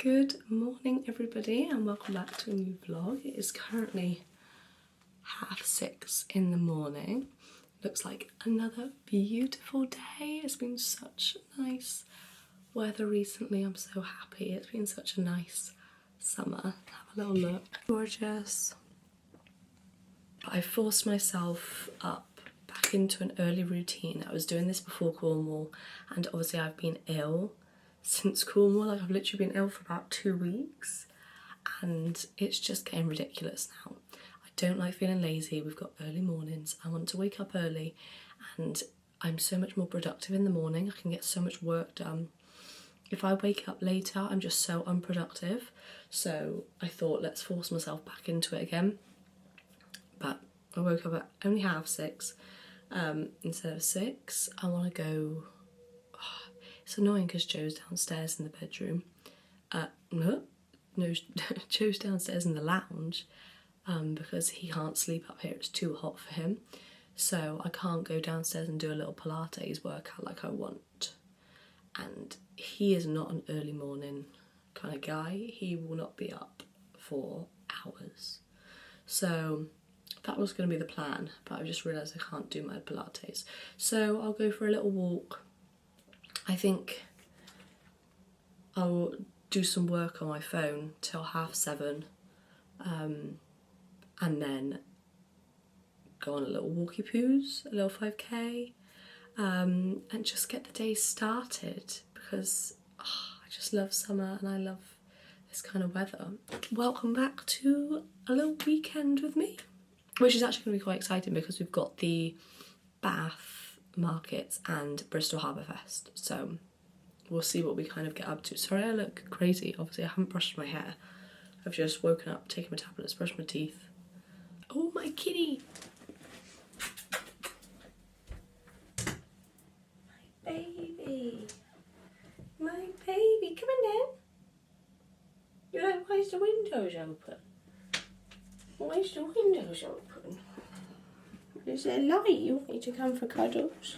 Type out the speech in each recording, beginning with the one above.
Good morning everybody and welcome back to a new vlog. It is currently 6:30 in the morning. Looks like another beautiful day. It's been such nice weather recently. I'm so happy. It's been such a nice summer. Have a little look. Gorgeous. I forced myself up back into an early routine. I was doing this before Cornwall and obviously I've been ill since Cornwall. Like I've literally been ill for about 2 weeks and it's just getting ridiculous now. I don't like feeling lazy. We've got early mornings. I want to wake up early and I'm so much more productive in the morning. I can get so much work done. If I wake up later, I'm just so unproductive. So I thought, let's force myself back into it again. But I woke up at only 6:30 instead of 6. I want to go. It's annoying because Joe's downstairs in the bedroom. No, Joe's downstairs in the lounge because he can't sleep up here. It's too hot for him. So I can't go downstairs and do a little Pilates workout like I want. And he is not an early morning kind of guy. He will not be up for hours. So that was going to be the plan, but I just realised I can't do my Pilates. So I'll go for a little walk. I think I'll do some work on my phone till 7:30 and then go on a little walkie poos, a little 5k, and just get the day started because I just love summer and I love this kind of weather. Welcome back to a little weekend with me, which is actually going to be quite exciting because we've got the Bath markets and Bristol Harbour Fest, so we'll see what we kind of get up to. Sorry I look crazy, obviously I haven't brushed my hair. I've just woken up, taken my tablets, brushed my teeth. Oh my kitty! My baby! My baby, come in then! You're like, why's the windows open? Why's the windows open? Is there light? You want me to come for cuddles?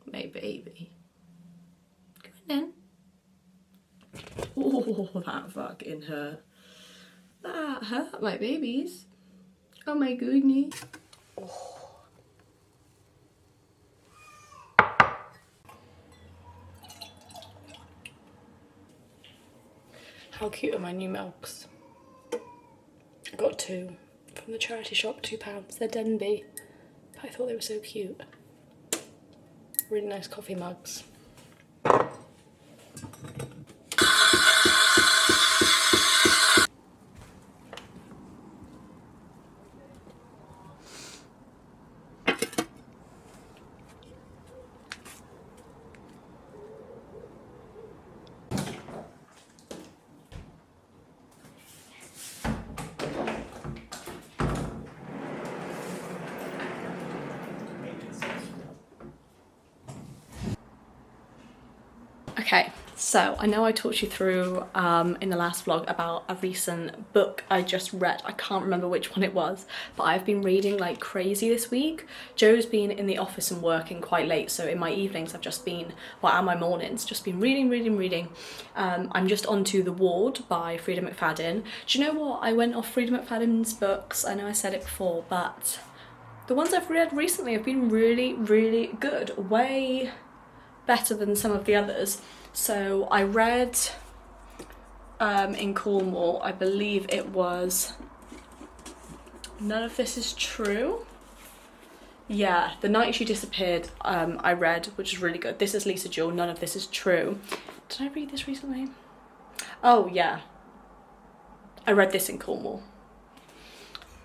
My baby. Come in then. Oh, that fucking hurt. That hurt my babies. Oh my goodness. Oh. How cute are my new milks? I got 2 from the charity shop, £2. They're Denby, but I thought they were so cute. Really nice coffee mugs. Okay, so I know I talked you through in the last vlog about a recent book I just read. I can't remember which one it was, but I've been reading like crazy this week. Joe's been in the office and working quite late, so in my evenings I've just been, well, and my mornings, just been reading. I'm just onto The Ward by Frida McFadden. Do you know what? I went off Frida McFadden's books. I know I said it before, but the ones I've read recently have been really good. Way better than some of the others. So I read in Cornwall, I believe it was None of This Is True. Yeah, The Night She Disappeared I read, which is really good. This is Lisa Jewell, None of This Is True. Did I read this recently? Oh yeah, I read this in Cornwall.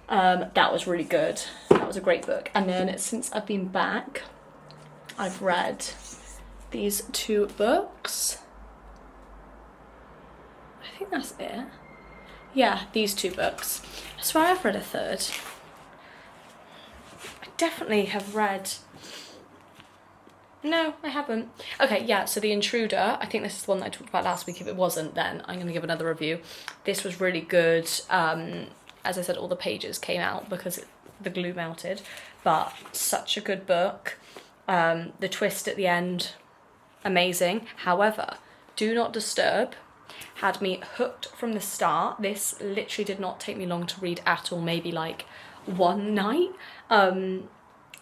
That was really good. That was a great book. And then since I've been back, I've read these 2 books. I think that's it. Yeah, these 2 books. I swear I've read a third. I definitely have read... No, I haven't. Okay, yeah, so The Intruder, I think this is the one that I talked about last week. If it wasn't, then I'm going to give another review. This was really good. As I said, all the pages came out because the glue melted. but such a good book. The twist at the end, amazing. However, Do Not Disturb had me hooked from the start. This literally did not take me long to read at all, maybe like one night.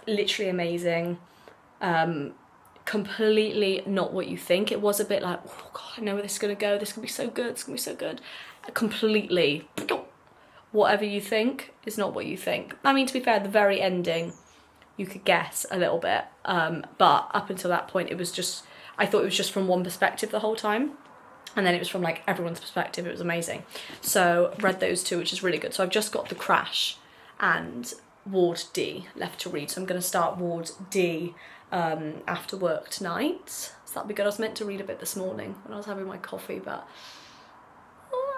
Literally amazing. Completely not what you think. It was a bit like, oh god, I know where this is gonna go, this could be so good, it's gonna be so good. Completely, whatever you think is not what you think. I mean, to be fair, the very ending, you could guess a little bit, but up until that point, it was just, I thought it was just from one perspective the whole time, and then it was from like everyone's perspective. It was amazing. So read those two, which is really good. So I've just got The Crash and Ward D left to read, so I'm going to start Ward D after work tonight, so that'll be good. I was meant to read a bit this morning when I was having my coffee, but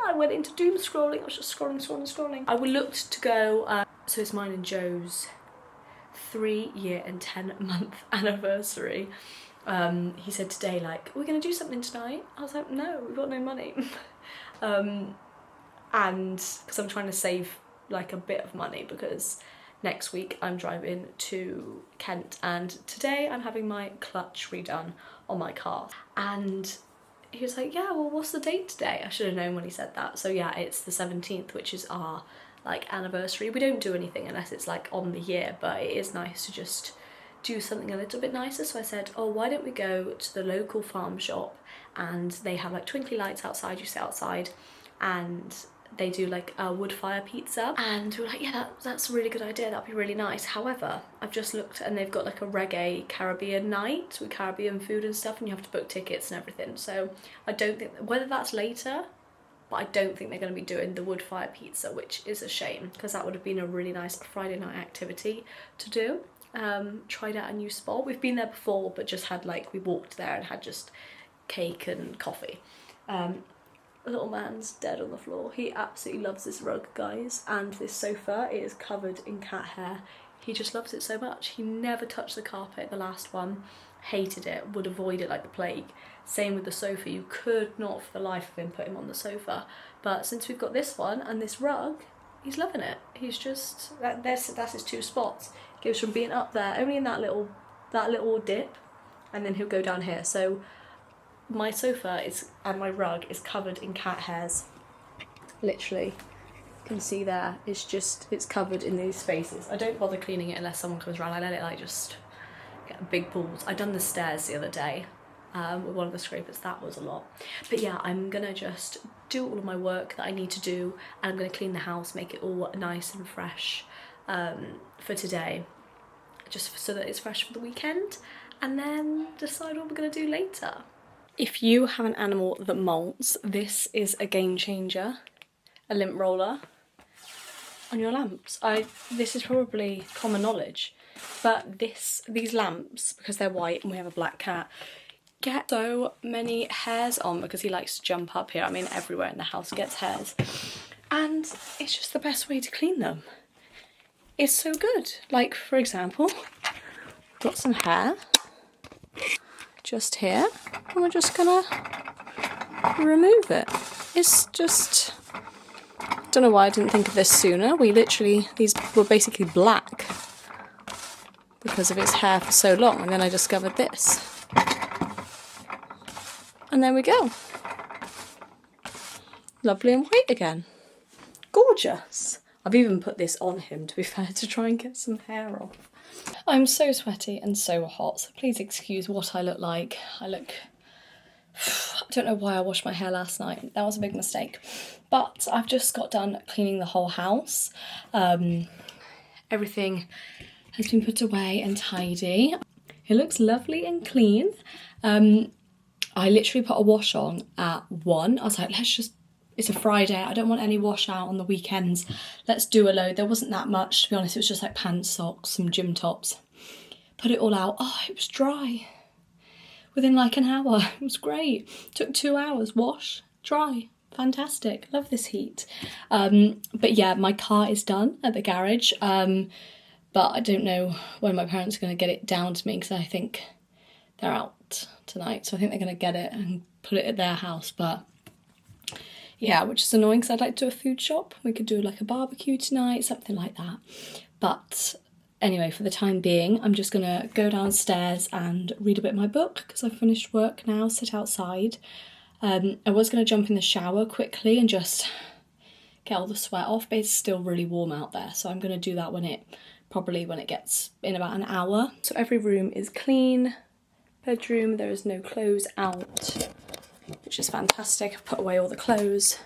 I went into doom scrolling. I was just scrolling. I looked to go, so it's mine and Joe's 3-year and 10-month anniversary. He said today, like, we're gonna do something tonight. I was like, no, we've got no money. And because I'm trying to save like a bit of money, because next week I'm driving to Kent and today I'm having my clutch redone on my car. And he was like, yeah, well, what's the date today? I should have known when he said that. So yeah, it's the 17th, which is our like anniversary. We don't do anything unless it's like on the year, but it is nice to just do something a little bit nicer. So I said, oh, why don't we go to the local farm shop, and they have like twinkly lights outside. You sit outside and they do like a wood fire pizza, and we were like, yeah, that's a really good idea, that'd be really nice. However, I've just looked and they've got like a reggae Caribbean night with Caribbean food and stuff, and you have to book tickets and everything. So I don't think, whether that's later, but I don't think they're going to be doing the wood fire pizza, which is a shame, because that would have been a really nice Friday night activity to do. Tried out a new spot. We've been there before, but just had like, we walked there and had just cake and coffee. Little man's dead on the floor. He absolutely loves this rug, guys, and this sofa is covered in cat hair. He just loves it so much. He never touched the carpet, the last one. Hated it, would avoid it like the plague. Same with the sofa. You could not for the life of him put him on the sofa. But since we've got this one and this rug, he's loving it. He's just, that's his two spots. Goes from being up there, only in that little dip, and then he'll go down here. So my sofa is, and my rug is covered in cat hairs. Literally, you can see there, it's covered in these spaces. I don't bother cleaning it unless someone comes around. I let it like just get big balls. I done the stairs the other day with one of the scrapers. That was a lot. But yeah, I'm gonna just do all of my work that I need to do, and I'm gonna clean the house, make it all nice and fresh for today, just so that it's fresh for the weekend, and then decide what we're gonna do later. If you have an animal that molts, this is a game changer. A lint roller on your lamps. This is probably common knowledge, but these lamps, because they're white and we have a black cat, get so many hairs on, because he likes to jump up here. I mean, everywhere in the house gets hairs, and it's just the best way to clean them. It's so good. Like, for example, got some hair just here, and we're just gonna remove it. It's just, don't know why I didn't think of this sooner. These were basically black because of its hair for so long, and then I discovered this. And there we go. Lovely and white again. Gorgeous. I've even put this on him, to be fair, to try and get some hair off. I'm so sweaty and so hot, so please excuse what I look like. I don't know why I washed my hair last night. That was a big mistake. But I've just got done cleaning the whole house. Everything has been put away and tidy. It looks lovely and clean. I literally put a wash on at 1. I was like, it's a Friday, I don't want any wash out on the weekends. Let's do a load. There wasn't that much, to be honest. It was just like pants, socks, some gym tops. Put it all out. Oh, it was dry. Within like an hour. It was great. Took 2 hours. Wash, dry. Fantastic. Love this heat. But yeah, my car is done at the garage. But I don't know when my parents are going to get it down to me, because I think they're out tonight. So I think they're going to get it and put it at their house. But yeah, which is annoying, because I'd like to do a food shop. We could do like a barbecue tonight, something like that. But Anyway, for the time being, I'm just gonna go downstairs and read a bit of my book because I've finished work now, sit outside. I was gonna jump in the shower quickly and just get all the sweat off, but it's still really warm out there. So I'm gonna do that probably when it gets in about an hour. So every room is clean. Bedroom, there is no clothes out, which is fantastic. I've put away all the clothes.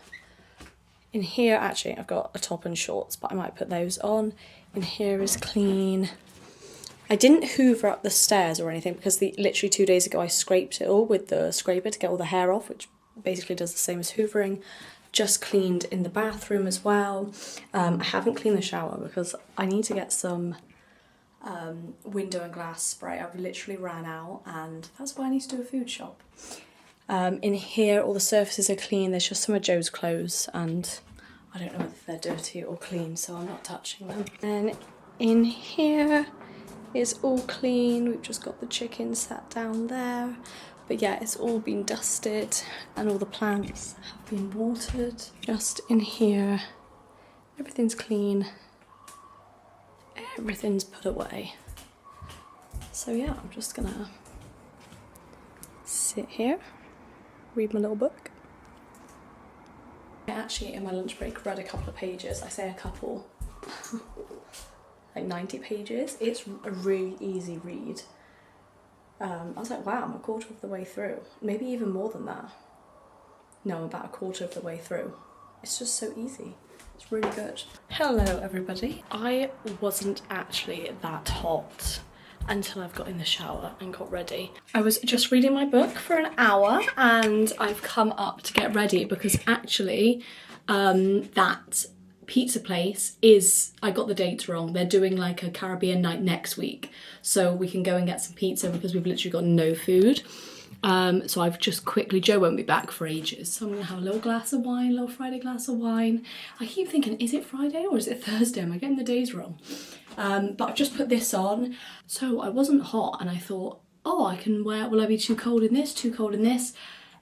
In here, actually, I've got a top and shorts, but I might put those on. In here is clean. I didn't hoover up the stairs or anything because literally 2 days ago I scraped it all with the scraper to get all the hair off, which basically does the same as hoovering. Just cleaned in the bathroom as well. I haven't cleaned the shower because I need to get some window and glass spray. I've literally ran out and that's why I need to do a food shop. In here, all the surfaces are clean. There's just some of Joe's clothes and I don't know whether they're dirty or clean, so I'm not touching them. And in here is all clean. We've just got the chicken sat down there. But yeah, it's all been dusted and all the plants have been watered. Just in here, everything's clean. Everything's put away. So yeah, I'm just gonna sit here, read my little book. I actually, in my lunch break, read a couple of pages. I say a couple, like 90 pages. It's a really easy read. I was like, wow, I'm a quarter of the way through. Maybe even more than that. No, I'm about a quarter of the way through. It's just so easy. It's really good. Hello, everybody. I wasn't actually that hot until I've got in the shower and got ready. I was just reading my book for an hour and I've come up to get ready because actually that pizza place I got the dates wrong. They're doing like a Caribbean night next week. So we can go and get some pizza because we've literally got no food. So I've just quickly, Joe won't be back for ages. So I'm gonna have a little glass of wine, a little Friday glass of wine. I keep thinking, is it Friday or is it Thursday? Am I getting the days wrong? But I've just put this on. So I wasn't hot and I thought, oh, I can wear, will I be too cold in this, too cold in this?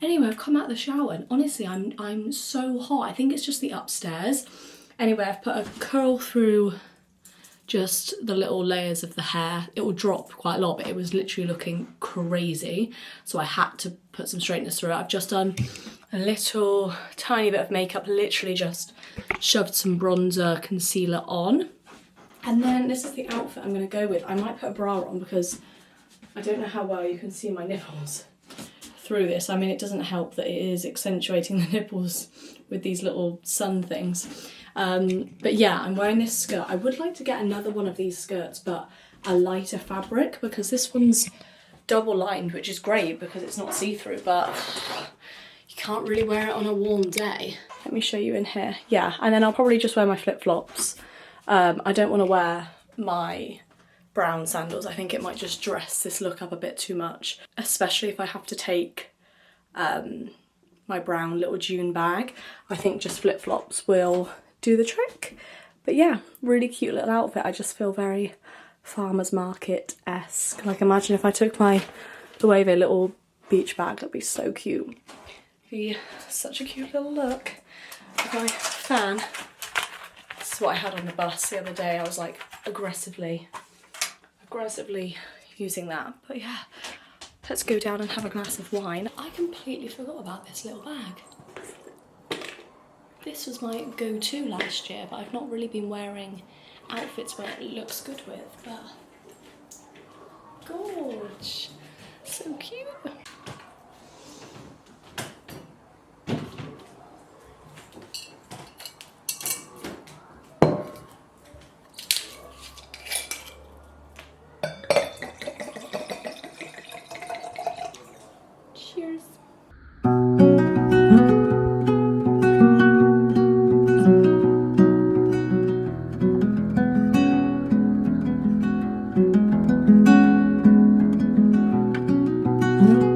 Anyway, I've come out of the shower and honestly, I'm so hot. I think it's just the upstairs. Anyway, I've put a curl through just the little layers of the hair. It will drop quite a lot, but it was literally looking crazy. So I had to put some straighteners through it. I've just done a little tiny bit of makeup, literally just shoved some bronzer, concealer on. And then this is the outfit I'm gonna go with. I might put a bra on because I don't know how well you can see my nipples through this. I mean, it doesn't help that it is accentuating the nipples with these little sun things. But yeah, I'm wearing this skirt. I would like to get another one of these skirts, but a lighter fabric because this one's double lined, which is great because it's not see-through, but you can't really wear it on a warm day. Let me show you in here. Yeah, and then I'll probably just wear my flip-flops. I don't want to wear my brown sandals. I think it might just dress this look up a bit too much, especially if I have to take my brown little June bag. I think just flip-flops will do the trick. But yeah, really cute little outfit. I just feel very farmer's market-esque. Like, imagine if I took my Loewe little beach bag, that'd be so cute. Be such a cute little look with my fan. This is what I had on the bus the other day. I was like aggressively using that. But yeah, let's go down and have a glass of wine. I completely forgot about this little bag. This was my go-to last year, but I've not really been wearing outfits where it looks good with, but gorge, so cute. Cheers. Mm-hmm.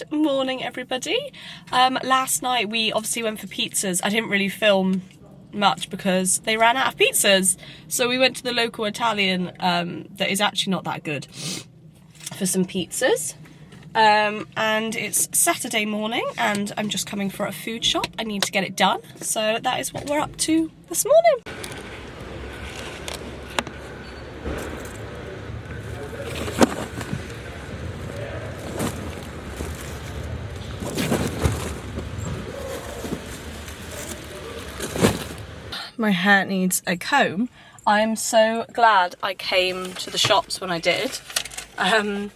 Good morning, everybody. Last night we obviously went for pizzas. I didn't really film much because they ran out of pizzas. So we went to the local Italian that is actually not that good for some pizzas. And it's Saturday morning and I'm just coming for a food shop. I need to get it done. So that is what we're up to this morning. My hair needs a comb. I'm so glad I came to the shops when I did. It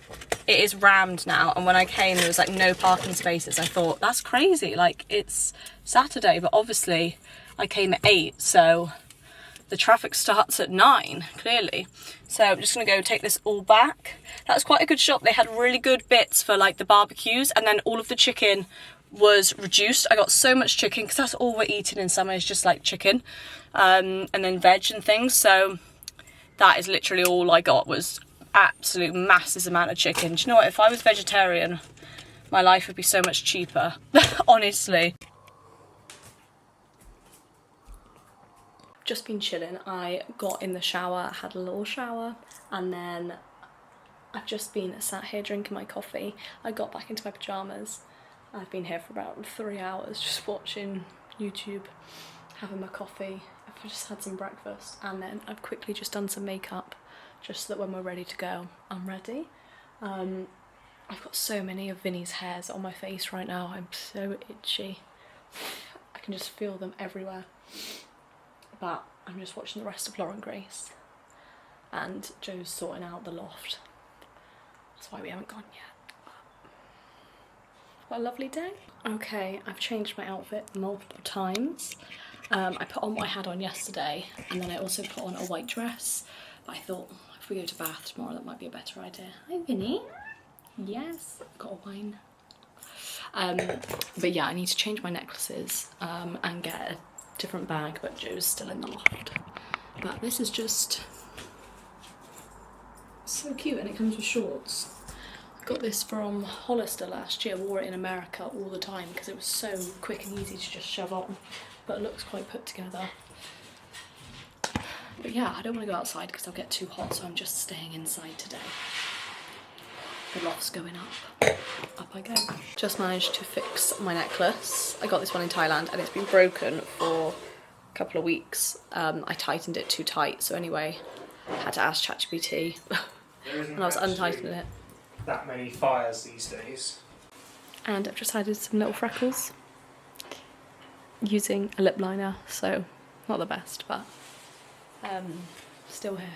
is rammed now, and when I came there was like no parking spaces. I thought, that's crazy, like it's Saturday, but obviously I came at 8, so the traffic starts at 9, clearly. So I'm just gonna go take this all back. That was quite a good shop. They had really good bits for like the barbecues, and then all of the chicken was reduced. I got so much chicken because that's all we're eating in summer is just like chicken, and then veg and things. So that is literally all I got, was absolute massive amount of chicken. Do you know what, if I was vegetarian my life would be so much cheaper. Honestly. Just been chilling. I got in the shower, had a little shower, and then I've just been sat here drinking my coffee. I got back into my pyjamas. I've been here for about 3 hours just watching YouTube, having my coffee. I've just had some breakfast, and then I've quickly just done some makeup just so that when we're ready to go, I'm ready. I've got so many of Vinny's hairs on my face right now. I'm so itchy. I can just feel them everywhere. But I'm just watching the rest of Law and Grace, and Joe's sorting out the loft. That's why we haven't gone yet. What a lovely day. Okay, I've changed my outfit multiple times. I put on what I had on yesterday, and then I also put on a white dress. But I thought, if we go to Bath tomorrow, that might be a better idea. Hi, Vinny. Yes, I've got a wine. But yeah, I need to change my necklaces and get a different bag, but Joe's still in the loft. But this is just so cute, and it comes with shorts. Got this from Hollister last year. Wore it in America all the time because it was so quick and easy to just shove on, but it looks quite put together. But yeah, I don't want to go outside because I'll get too hot, so I'm just staying inside today. The loft's going up. Up I go. Just managed to fix my necklace. I got this one in Thailand and it's been broken for a couple of weeks. I tightened it too tight, so anyway, had to ask ChatGPT and I was untightening it. That many fires these days. And I've just added some little freckles using a lip liner, so not the best, but still here.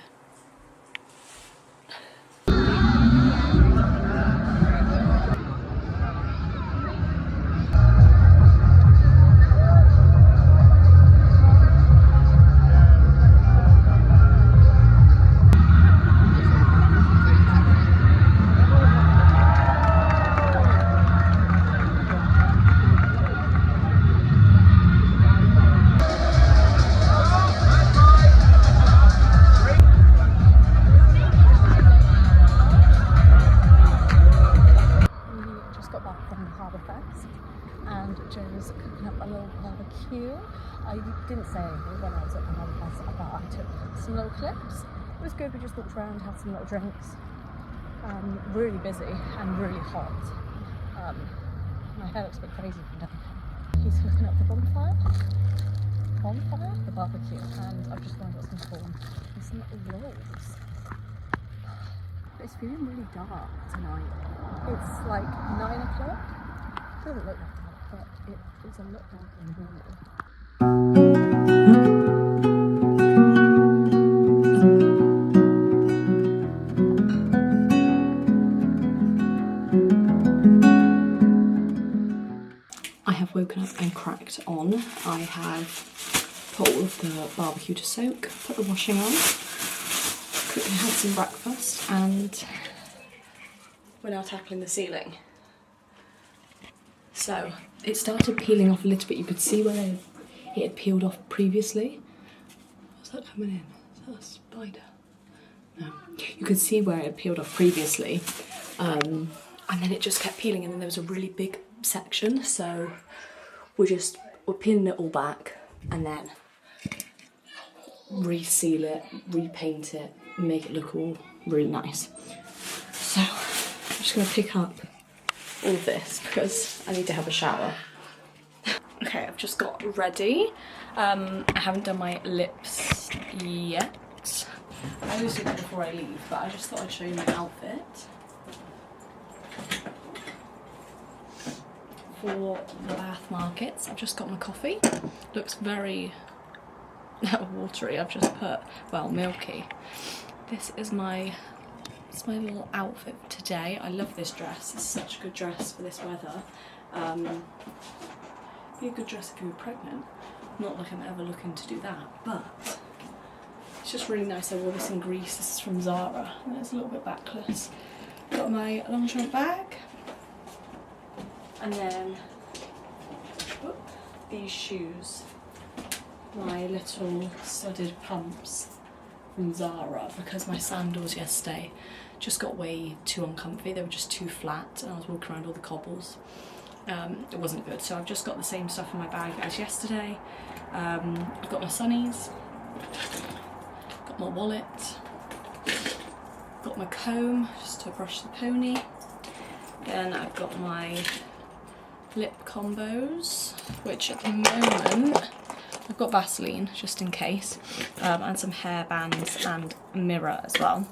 And Joe's cooking up a little barbecue. I didn't say anything when I was at the Harbour Fest about I took some little clips. It was good, we just walked around, had some little drinks. Really busy and really hot. My hair looks a bit crazy from down here. He's cooking up the bonfire, the barbecue, and I've just gone and got some corn and some little rolls. But it's feeling really dark tonight. It's like 9 o'clock. It doesn't look like that, but it does a lot darker than normal. I have woken up and cracked on. I have put all of the barbecue to soak, put the washing on, quickly had some breakfast, and we're now tackling the ceiling. So it started peeling off a little bit. You could see where it had peeled off previously. What's that coming in? Is that a spider? No. You could see where it had peeled off previously. and then it just kept peeling, and then there was a really big section, so we're peeling it all back and then reseal it, repaint it, make it look all really nice. So I'm just gonna pick up all of this because I need to have a shower. Okay, I've just got ready. I haven't done my lips yet. I always do that before I leave, but I just thought I'd show you my outfit for the Bath markets. I've just got my coffee. Looks very watery. I've just put, well, milky. This is my little outfit for today. I love this dress. It's such a good dress for this weather. Be a good dress if you were pregnant. Not like I'm ever looking to do that, but it's just really nice. I wore this in Greece. This is from Zara, and it's a little bit backless. Got my lingerie bag, and then these shoes, my little studded pumps from Zara, because my sandals yesterday just got way too uncomfy. They were just too flat, and I was walking around all the cobbles. It wasn't good, so I've just got the same stuff in my bag as yesterday. I've got my sunnies, got my wallet, got my comb just to brush the pony. Then I've got my lip combos, which at the moment I've got Vaseline just in case, and some hair bands and a mirror as well.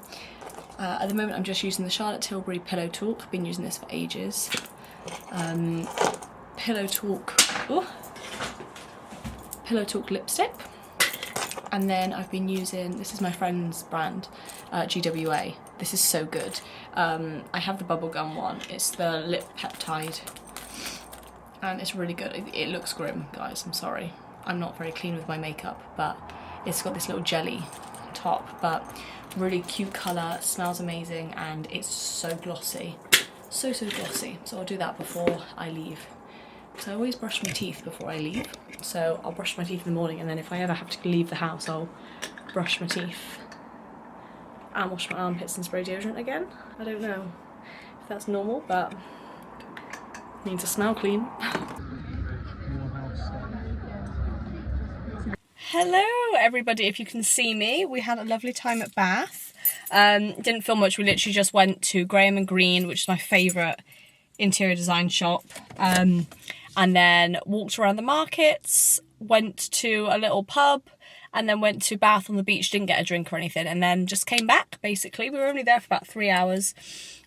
At the moment I'm just using the Charlotte Tilbury Pillow Talk. I've been using this for ages. Pillow Talk lipstick, and then I've been using, this is my friend's brand, GWA. This is so good. I have the bubblegum one. It's the lip peptide, and it's really good. It looks grim, guys, I'm sorry. I'm not very clean with my makeup, but it's got this little jelly top, but really cute colour, smells amazing, and it's so glossy. So glossy. So I'll do that before I leave. So I always brush my teeth before I leave. So I'll brush my teeth in the morning, and then if I ever have to leave the house, I'll brush my teeth and wash my armpits and spray deodorant again. I don't know if that's normal, but it means I smell clean. Hello everybody, if you can see me, we had a lovely time at Bath. Didn't film much, we literally just went to Graham and Green, which is my favourite interior design shop, and then walked around the markets, went to a little pub, and then went to Bath on the beach, didn't get a drink or anything, and then just came back basically. We were only there for about 3 hours.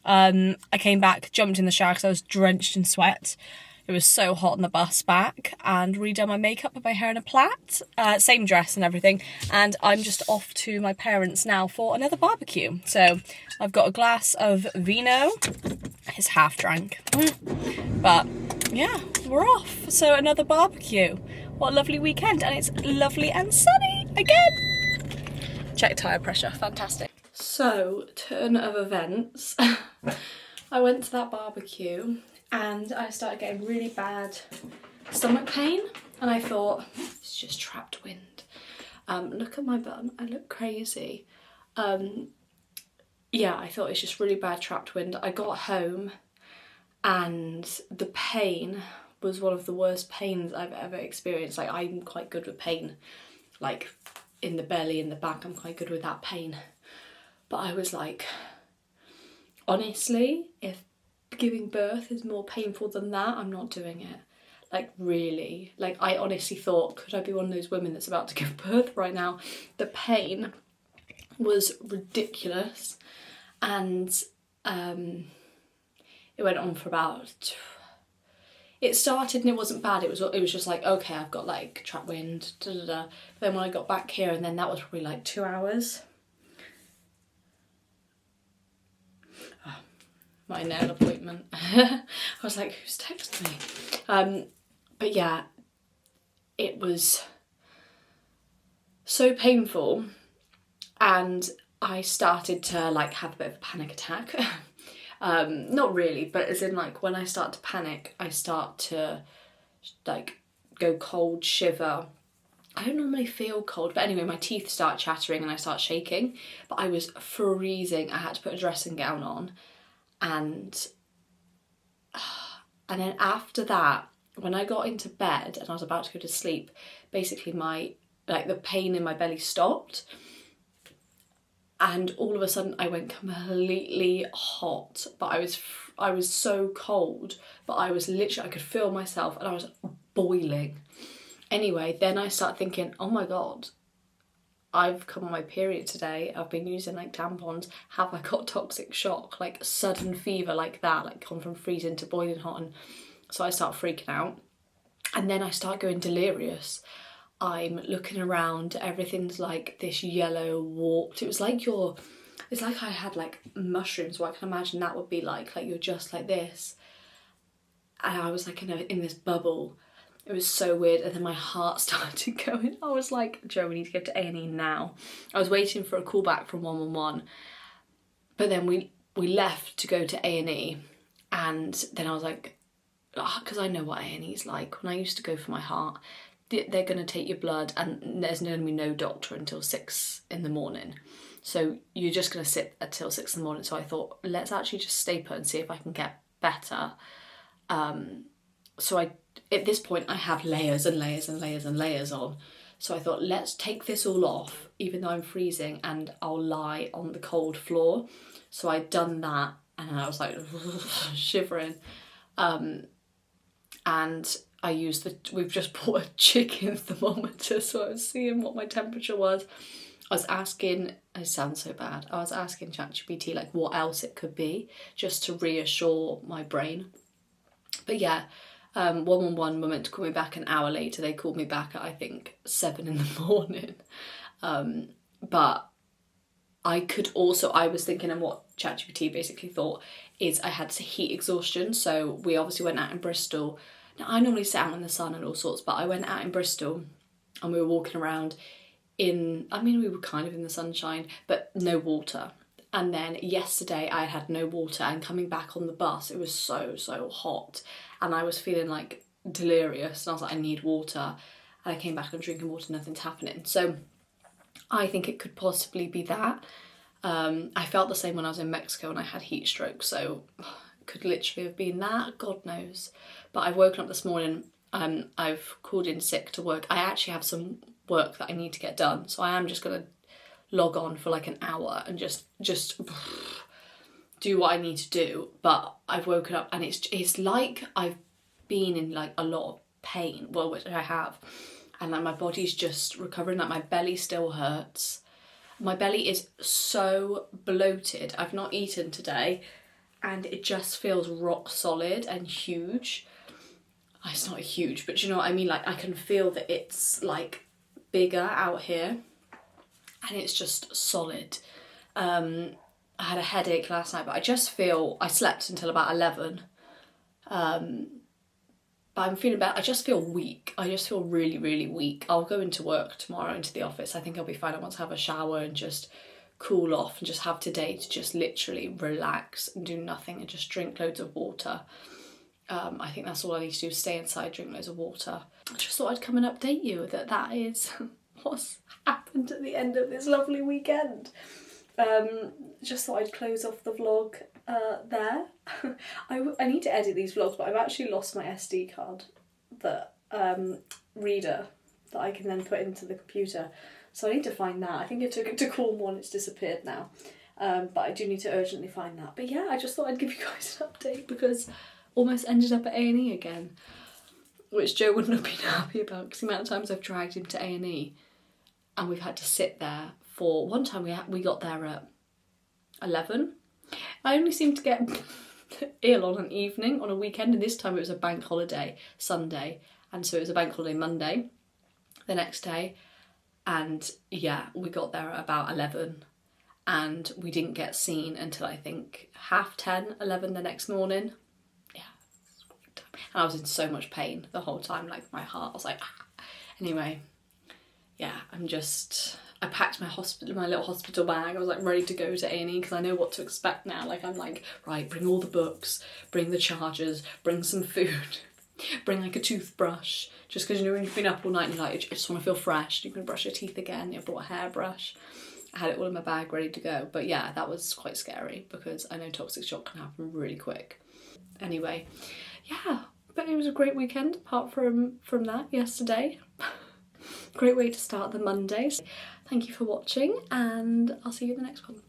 I came back, jumped in the shower because I was drenched in sweat. It was so hot on the bus back, and redone my makeup, put my hair in a plait, same dress and everything, and I'm just off to my parents now for another barbecue. So I've got a glass of vino. It's half drank, but yeah, we're off. So another barbecue. What a lovely weekend, and it's lovely and sunny again. Check tyre pressure, fantastic. So, turn of events. I went to that barbecue and I started getting really bad stomach pain, and I thought, it's just trapped wind. Look at my bum, I look crazy. Yeah, I thought it's just really bad trapped wind. I got home and the pain was one of the worst pains I've ever experienced. Like, I'm quite good with pain, like in the belly, in the back, I'm quite good with that pain. But I was like, honestly, if giving birth is more painful than that, I'm not doing it. Like, really. Like, I honestly thought, could I be one of those women that's about to give birth right now? The pain was ridiculous, and it went on for about, it started and it wasn't bad, it was just like, okay, I've got like trapped wind, da da da. But then when I got back here, and then that was probably like 2 hours. My nail appointment. I was like, who's texting me? But yeah, it was so painful, and I started to like have a bit of a panic attack. Not really, but as in, like, when I start to panic, I start to like go cold, shiver. I don't normally feel cold, but anyway, my teeth start chattering and I start shaking, but I was freezing. I had to put a dressing gown on, and And then after that, when I got into bed and I was about to go to sleep, basically the pain in my belly stopped. And all of a sudden I went completely hot, but I was so cold, but I was literally, I could feel myself and I was boiling. Anyway, then I started thinking, oh my God, I've come on my period today. I've been using like tampons. Have I got toxic shock? Like sudden fever like that, like gone from freezing to boiling hot. And so I start freaking out. And then I start going delirious. I'm looking around, everything's like this yellow warped. It's like I had like mushrooms, what I can imagine that would be like you're just like this. And I was like in this bubble. It was so weird. And then my heart started going. I was like, Joe, we need to go to A&E now. I was waiting for a call back from 111. But then we left to go to A&E. And then I was like, because I know what A&E's like. When I used to go for my heart, they're going to take your blood and there's going to be no doctor until 6 in the morning. So you're just going to sit until 6 in the morning. So I thought, let's actually just stay put and see if I can get better. So at this point, I have layers and layers and layers and layers on. So I thought, let's take this all off, even though I'm freezing, and I'll lie on the cold floor. So I'd done that and I was like shivering. And I used we've just bought a chicken thermometer, so I was seeing what my temperature was. I was asking, it sounds so bad, I was asking ChatGPT like what else it could be, just to reassure my brain. But yeah, 111 were meant to call me back an hour later. They called me back at I think 7 in the morning. But I was thinking, and what ChatGPT basically thought is I had heat exhaustion. So we obviously went out in Bristol. Now I normally sit out in the sun and all sorts, but I went out in Bristol and we were walking around we were kind of in the sunshine, but no water. And then yesterday I had no water, and coming back on the bus, it was so hot and I was feeling like delirious and I was like, I need water. And I came back and drinking water, nothing's happening. So I think it could possibly be that. I felt the same when I was in Mexico and I had heat stroke, so it could literally have been that, God knows. But I've woken up this morning, I've called in sick to work. I actually have some work that I need to get done, so I am just going to log on for like an hour and just do what I need to do. But I've woken up and it's like I've been in like a lot of pain, well, which I have, and like my body's just recovering, like my belly still hurts. My belly is so bloated. I've not eaten today and it just feels rock solid and huge. It's not huge, but you know what I mean? Like I can feel that it's like bigger out here and it's just solid. I had a headache last night, but I slept until about 11. But I'm feeling better. I just feel weak. I just feel really, really weak. I'll go into work tomorrow, into the office. I think I'll be fine. I want to have a shower and just cool off and just have today to just literally relax and do nothing and just drink loads of water. I think that's all I need to do, stay inside, drink loads of water. I just thought I'd come and update you that is what's happened at the end of this lovely weekend. Just thought I'd close off the vlog there. I need to edit these vlogs, but I've actually lost my SD card, that reader that I can then put into the computer. So I need to find that. I think I took it to Cornwall and it's disappeared now. But I do need to urgently find that. But yeah, I just thought I'd give you guys an update because almost ended up at A&E again, which Joe wouldn't have been happy about because the amount of times I've dragged him to A&E and we've had to sit there for, one time we got there at 11. I only seem to get ill on an evening, on a weekend, and this time it was a bank holiday, Sunday, and so it was a bank holiday Monday the next day, and yeah, we got there at about 11 and we didn't get seen until I think 10:30, 11 the next morning. Yeah, and I was in so much pain the whole time, like my heart was like ah. Anyway, yeah, I packed my little hospital bag. I was like ready to go to A&E because I know what to expect now. Like I'm like, right, bring all the books, bring the chargers, bring some food, bring like a toothbrush. Just because you know when you've been up all night and you're like, I just want to feel fresh. You can brush your teeth again. I brought a hairbrush. I had it all in my bag ready to go. But yeah, that was quite scary because I know toxic shock can happen really quick. Anyway, yeah, but it was a great weekend apart from that yesterday. Great way to start the Monday. Thank you for watching and I'll see you in the next one.